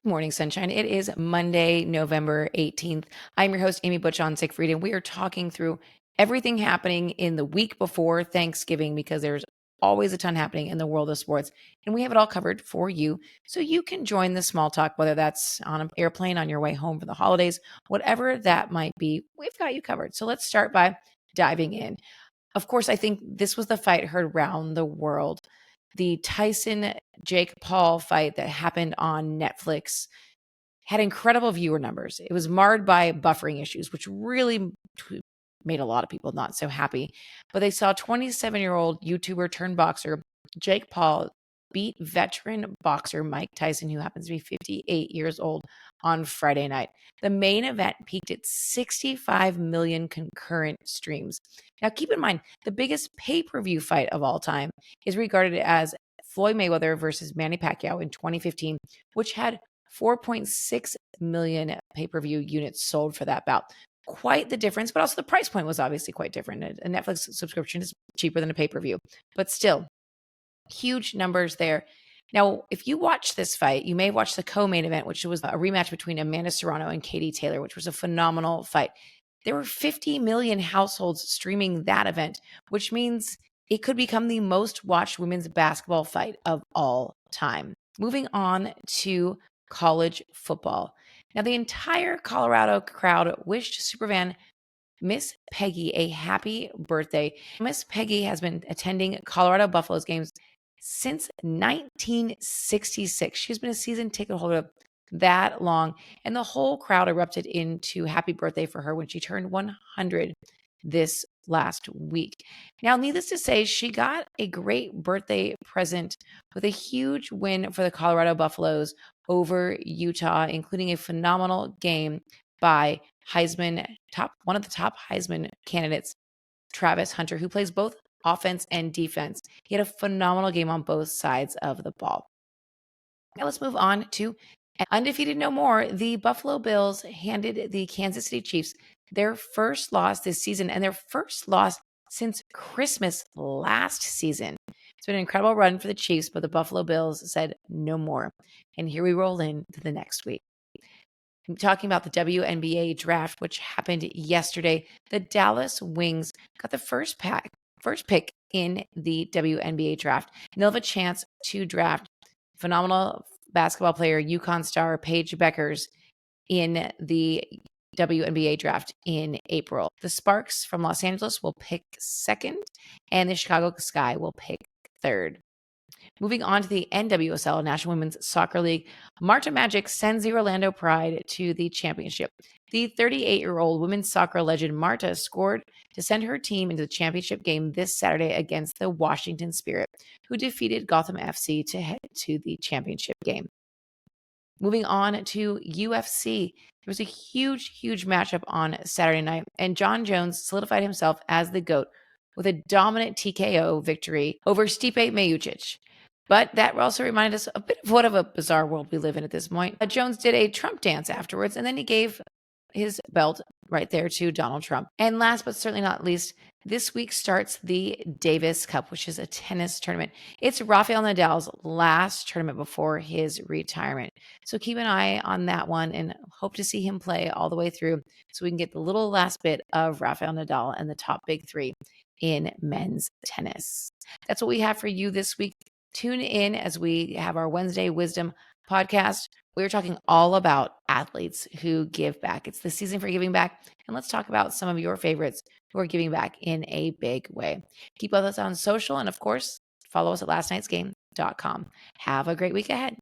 Morning, sunshine. It is Monday, November 18th. I'm your host, Amy Butch on Siegfried, and we are talking through everything happening in the week before Thanksgiving because there's always a ton happening in the world of sports. And we have it all covered for you. So you can join the small talk, whether that's on an airplane on your way home for the holidays, whatever that might be, we've got you covered. So let's start by diving in. Of course, I think this was the fight heard around the world. The Tyson Jake Paul fight that happened on Netflix had incredible viewer numbers. It was marred by buffering issues, which really made a lot of people not so happy. But they saw 27-year-old YouTuber turned boxer Jake Paul beat veteran boxer Mike Tyson, who happens to be 58 years old, on Friday night. The main event peaked at 65 million concurrent streams. Now, keep in mind, the biggest pay-per-view fight of all time is regarded as Floyd Mayweather versus Manny Pacquiao in 2015, which had 4.6 million pay-per-view units sold for that bout. Quite the difference, but also the price point was obviously quite different. A Netflix subscription is cheaper than a pay-per-view, but still huge numbers there. Now, if you watch this fight, you may have watched the co-main event, which was a rematch between Amanda Serrano and Katie Taylor, which was a phenomenal fight. There were 50 million households streaming that event, which means it could become the most watched women's basketball fight of all time. Moving on to college football. Now, the entire Colorado crowd wished Superfan Miss Peggy a happy birthday. Miss Peggy has been attending Colorado Buffaloes games since 1966. She's been a season ticket holder that long, and the whole crowd erupted into happy birthday for her when she turned 100 this last week. Now, needless to say, she got a great birthday present with a huge win for the Colorado Buffaloes over Utah, including a phenomenal game by one of the top Heisman candidates, Travis Hunter, who plays both offense and defense. He had a phenomenal game on both sides of the ball. Now let's move on to undefeated no more. The Buffalo Bills handed the Kansas City Chiefs their first loss this season and their first loss since Christmas last season. It's been an incredible run for the Chiefs, but the Buffalo Bills said no more. And here we roll into the next week. I'm talking about the WNBA draft, which happened yesterday. The Dallas Wings got the first pick in the WNBA draft. And they'll have a chance to draft phenomenal basketball player, UConn star Paige Beckers, in the WNBA draft in April. The Sparks from Los Angeles will pick second, and the Chicago Sky will pick third. Moving on to the NWSL, National Women's Soccer League, Marta Magic sends the Orlando Pride to the championship. The 38-year-old women's soccer legend Marta scored to send her team into the championship game this Saturday against the Washington Spirit, who defeated Gotham FC to head to the championship game. Moving on to UFC, there was a huge matchup on Saturday night, and Jon Jones solidified himself as the GOAT with a dominant TKO victory over Stipe Miocic. But that also reminded us a bit of what of a bizarre world we live in at this point. Jones did a Trump dance afterwards, and then he gave his belt right there to Donald Trump. And last but certainly not least, this week starts the Davis Cup, which is a tennis tournament. It's Rafael Nadal's last tournament before his retirement. So keep an eye on that one and hope to see him play all the way through so we can get the little last bit of Rafael Nadal and the top big three in men's tennis. That's what we have for you this week. Tune in as we have our Wednesday Wisdom podcast. We're talking all about athletes who give back. It's the season for giving back. And let's talk about some of your favorites who are giving back in a big way. Keep with us on social. And of course, follow us at lastnightsgame.com. Have a great week ahead.